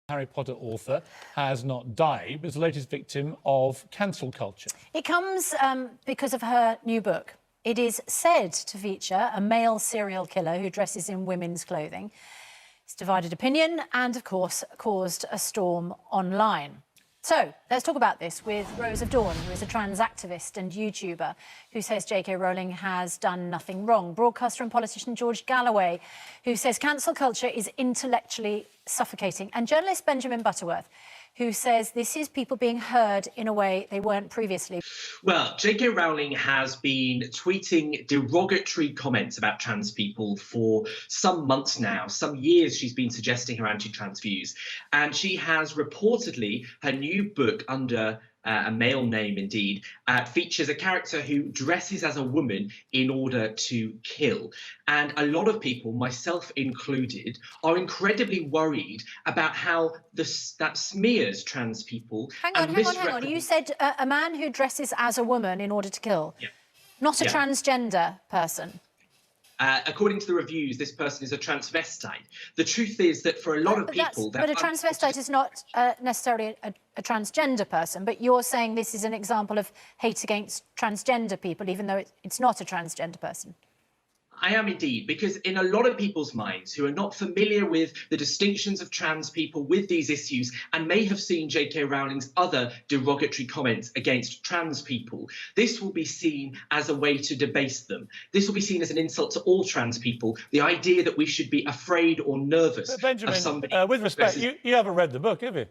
Harry Potter author, has not died, but is the latest victim of cancel culture. It comes because of her new book. It is said to feature a male serial killer who dresses in women's clothing. It's divided opinion and, of course, caused a storm online. So let's talk about this with Rose of Dawn, who is a trans activist and YouTuber who says J.K. Rowling has done nothing wrong. Broadcaster and politician George Galloway, who says cancel culture is intellectually suffocating. And journalist Benjamin Butterworth, who says this is people being heard in a way they weren't previously. Well, J.K. Rowling has been tweeting derogatory comments about trans people for some months now. Some years she's been suggesting her anti-trans views. And she has reportedly, her new book under a male name indeed, features a character who dresses as a woman in order to kill. And a lot of people, myself included, are incredibly worried about how that smears trans people. Hang on. You said a man who dresses as a woman in order to kill, not a transgender person. According to the reviews, this person is a transvestite. The truth is that for a lot of people... But a transvestite is not necessarily a transgender person, but you're saying this is an example of hate against transgender people, even though it's not a transgender person. I am indeed, because in a lot of people's minds who are not familiar with the distinctions of trans people with these issues and may have seen J.K. Rowling's other derogatory comments against trans people, this will be seen as a way to debase them. This will be seen as an insult to all trans people, the idea that we should be afraid or nervous Benjamin, of somebody... with respect, you haven't read the book, have you?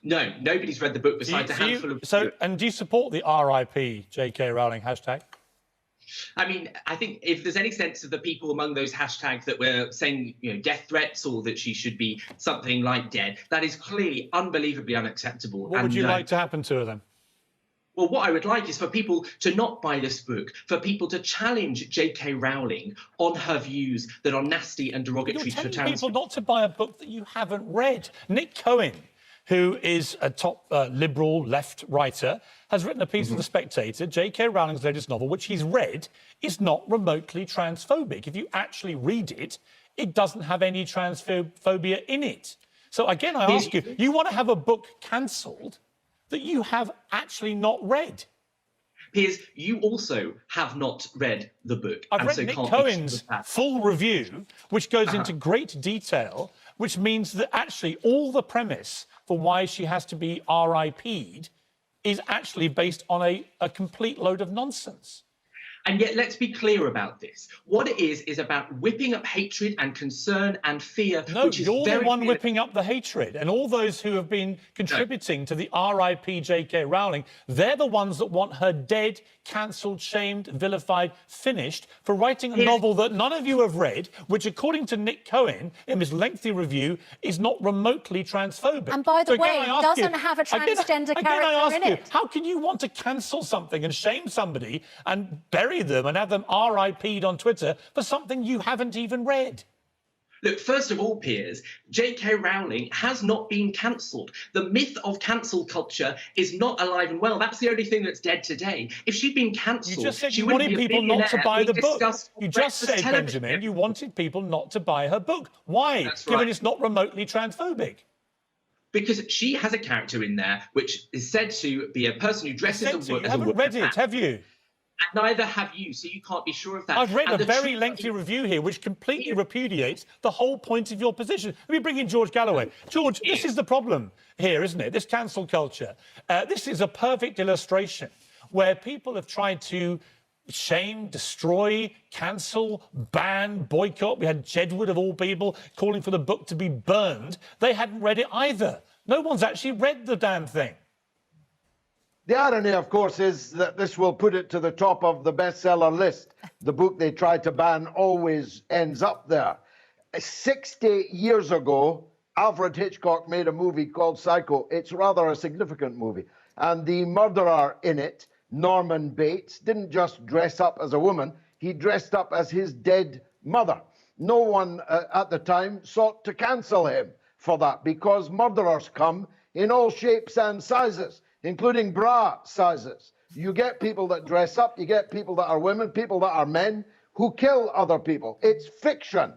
No, nobody's read the book besides a handful of... And do you support the RIP J.K. Rowling hashtag? I mean, I think if there's any sense of the people among those hashtags that were saying, death threats or that she should be something like dead, that is clearly unbelievably unacceptable. What would you like to happen to her then? Well, what I would like is for people to not buy this book, for people to challenge J.K. Rowling on her views that are nasty and derogatory to trans people. People not to buy a book that you haven't read. Nick Cohen, who is a top liberal left writer, has written a piece for The Spectator. J.K. Rowling's latest novel, which he's read, is not remotely transphobic. If you actually read it, it doesn't have any transphobia in it. So again, I ask you, you want to have a book cancelled that you have actually not read? Piers, you also have not read the book. I've read Nick Cohen's full review, which goes into great detail, which means that actually all the premise for why she has to be RIP'd is actually based on a complete load of nonsense. And yet, let's be clear about this. What it is about whipping up hatred and concern and fear. No, which is you're the one whipping up the hatred. And all those who have been contributing to the RIP J.K. Rowling, they're the ones that want her dead, cancelled, shamed, vilified, finished for writing a novel that none of you have read, which, according to Nick Cohen, in his lengthy review, is not remotely transphobic. And by the way, doesn't have a transgender character in it. How can you want to cancel something and shame somebody and bury them and have them RIP'd on Twitter for something you haven't even read? Look, first of all, Piers, J.K. Rowling has not been cancelled. The myth of cancel culture is not alive and well. That's the only thing that's dead today. If she'd been cancelled, you just said you wanted people not to buy the book. You just said, Benjamin, you wanted people not to buy her book. Why? Given it's not remotely transphobic. Because she has a character in there which is said to be a person who dresses as a woman. You haven't read it, have you? And neither have you, so you can't be sure of that. I've read a very lengthy review here which completely repudiates the whole point of your position. Let me bring in George Galloway. George, this is the problem here, isn't it? This cancel culture. This is a perfect illustration where people have tried to shame, destroy, cancel, ban, boycott. We had Jedward, of all people, calling for the book to be burned. They hadn't read it either. No one's actually read the damn thing. The irony, of course, is that this will put it to the top of the bestseller list. The book they try to ban always ends up there. 60 years ago, Alfred Hitchcock made a movie called Psycho. It's rather a significant movie. And the murderer in it, Norman Bates, didn't just dress up as a woman, he dressed up as his dead mother. No one at the time sought to cancel him for that, because murderers come in all shapes and sizes, including bra sizes. You get people that dress up, you get people that are women, people that are men, who kill other people. It's fiction.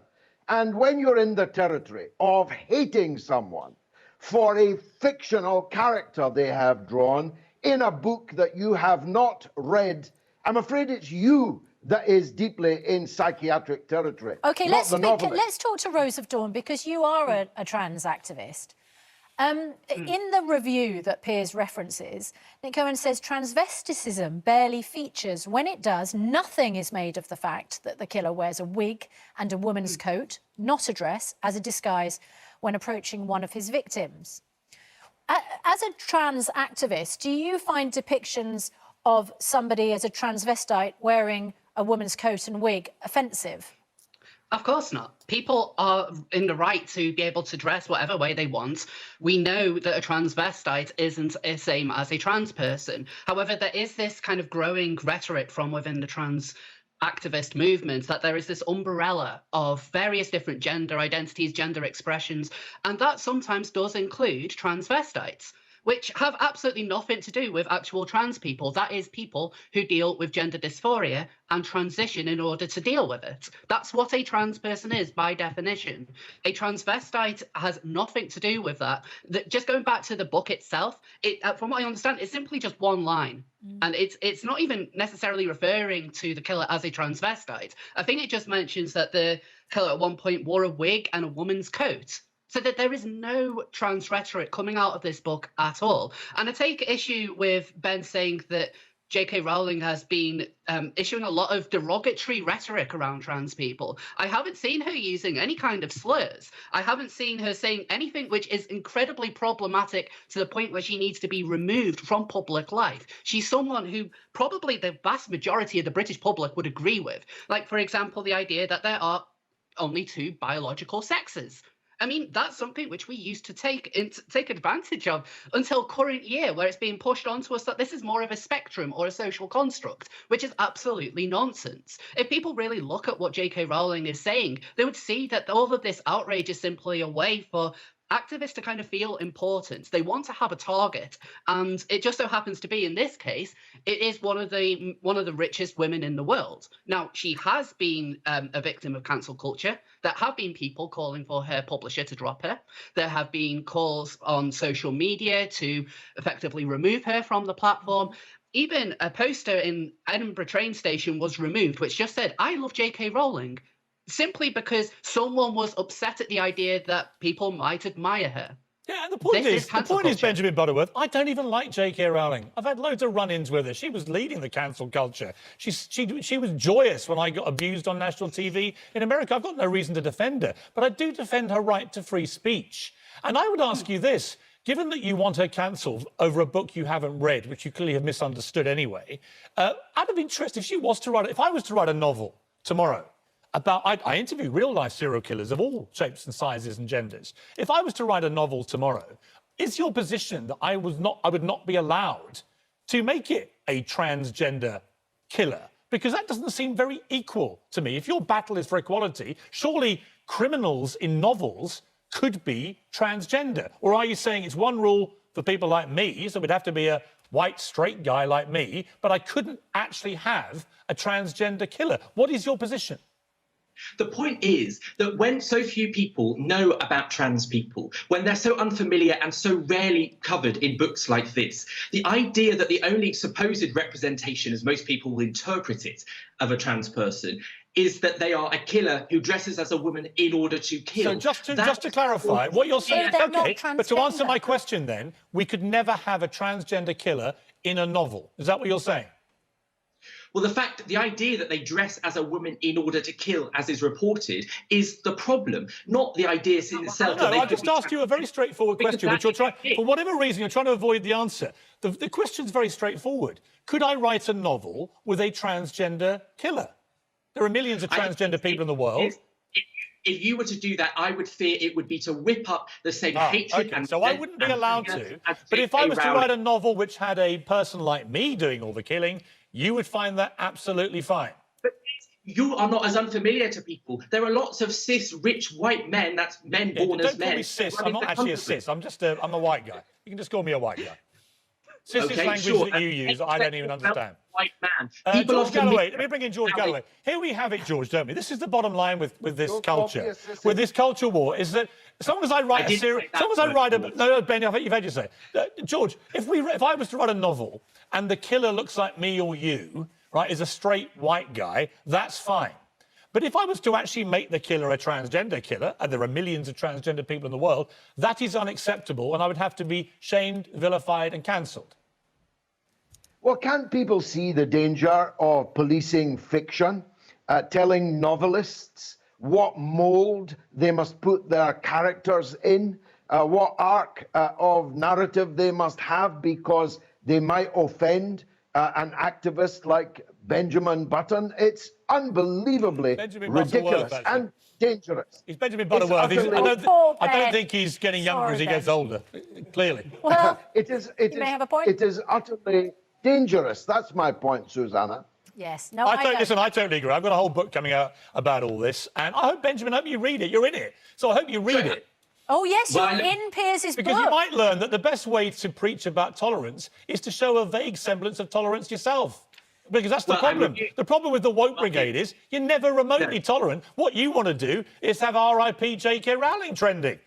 And when you're in the territory of hating someone, for a fictional character they have drawn in a book that you have not read. I'm afraid it's you that is deeply in psychiatric territory. OK, not let's the novelist. let's talk to Rose of Dawn, because you are a trans activist. In the review that Piers references, Nick Cohen says transvesticism barely features. When it does, nothing is made of the fact that the killer wears a wig and a woman's coat, not a dress, as a disguise when approaching one of his victims. As a trans activist, do you find depictions of somebody as a transvestite wearing a woman's coat and wig offensive? Of course not. People are in the right to be able to dress whatever way they want. We know that a transvestite isn't the same as a trans person. However, there is this kind of growing rhetoric from within the trans activist movement that there is this umbrella of various different gender identities, gender expressions, and that sometimes does include transvestites, which have absolutely nothing to do with actual trans people. That is people who deal with gender dysphoria and transition in order to deal with it. That's what a trans person is by definition. A transvestite has nothing to do with that. Just going back to the book itself, from what I understand, it's simply just one line. And it's not even necessarily referring to the killer as a transvestite. I think it just mentions that the killer at one point wore a wig and a woman's coat. So that there is no trans rhetoric coming out of this book at all. And I take issue with Ben saying that J.K. Rowling has been issuing a lot of derogatory rhetoric around trans people. I haven't seen her using any kind of slurs. I haven't seen her saying anything which is incredibly problematic to the point where she needs to be removed from public life. She's someone who probably the vast majority of the British public would agree with. Like, for example, the idea that there are only two biological sexes. I mean, that's something which we used to take advantage of until current year, where it's being pushed onto us that this is more of a spectrum or a social construct, which is absolutely nonsense. If people really look at what J.K. Rowling is saying, they would see that all of this outrage is simply a way for activists to kind of feel important. They want to have a target, and it just so happens to be, in this case, it is one of the richest women in the world. Now, she has been a victim of cancel culture. There have been people calling for her publisher to drop her. There have been calls on social media to effectively remove her from the platform. Even a poster in Edinburgh train station was removed, which just said, "I love J.K. Rowling," simply because someone was upset at the idea that people might admire her. Yeah, and the point is, Benjamin Butterworth, I don't even like J.K. Rowling. I've had loads of run-ins with her. She was leading the cancel culture. She was joyous when I got abused on national TV in America. I've got no reason to defend her, but I do defend her right to free speech. And I would ask you this, given that you want her cancelled over a book you haven't read, which you clearly have misunderstood anyway, out of interest, if I was to write a novel tomorrow, I interview real-life serial killers of all shapes and sizes and genders. If I was to write a novel tomorrow, is your position that I would not be allowed to make it a transgender killer? Because that doesn't seem very equal to me. If your battle is for equality, surely criminals in novels could be transgender. Or are you saying it's one rule for people like me, so it'd have to be a white, straight guy like me, but I couldn't actually have a transgender killer? What is your position? The point is that when so few people know about trans people, when they're so unfamiliar and so rarely covered in books like this, the idea that the only supposed representation, as most people will interpret it, of a trans person is that they are a killer who dresses as a woman in order to kill. So just to clarify, what you're saying, okay, but to answer my question then, we could never have a transgender killer in a novel. Is that what you're saying? Well, the idea that they dress as a woman in order to kill, as is reported, is the problem, not the idea in itself. No, I just asked you a very straightforward question, which you're trying, for whatever reason, you're trying to avoid the answer. The question's very straightforward. Could I write a novel with a transgender killer? There are millions of transgender people in the world. If you were to do that, I would fear it would be to whip up the same hatred. Okay. So I wouldn't be allowed to. But if I was to write a novel which had a person like me doing all the killing, you would find that absolutely fine. But you are not as unfamiliar to people. There are lots of cis, rich, white men, that's men born as men. Don't call me cis. I'm not actually a cis. I'm a white guy. You can just call me a white guy. Cisist language that you use, I don't even understand. White man. George Galloway, let me bring in George Galloway. Here we have it, George, don't we? This is the bottom line with this culture, with this culture war, is that as long as I write no, Ben, you've had to say, George, if I was to write a novel and the killer looks like me or you, right, is a straight white guy, that's fine. But if I was to actually make the killer a transgender killer, and there are millions of transgender people in the world, that is unacceptable, and I would have to be shamed, vilified, and cancelled. Well, can't people see the danger of policing fiction, telling novelists what mould they must put their characters in, what arc of narrative they must have, because they might offend an activist like Benjamin Button? It's unbelievably ridiculous and dangerous. He's Benjamin Butterworth. I don't think he's getting younger as he gets older, clearly. Well, you may have a point. It is utterly dangerous. That's my point, Susanna. Yes. No, Listen, I totally agree. I've got a whole book coming out about all this, and I hope, Benjamin, I hope you read it. You're in it, so I hope you read it. Oh, yes, you're in Piers' book. Because you might learn that the best way to preach about tolerance is to show a vague semblance of tolerance yourself. Because that's the problem. The problem with the woke brigade is you're never remotely tolerant. What you want to do is have RIP J.K. Rowling trending.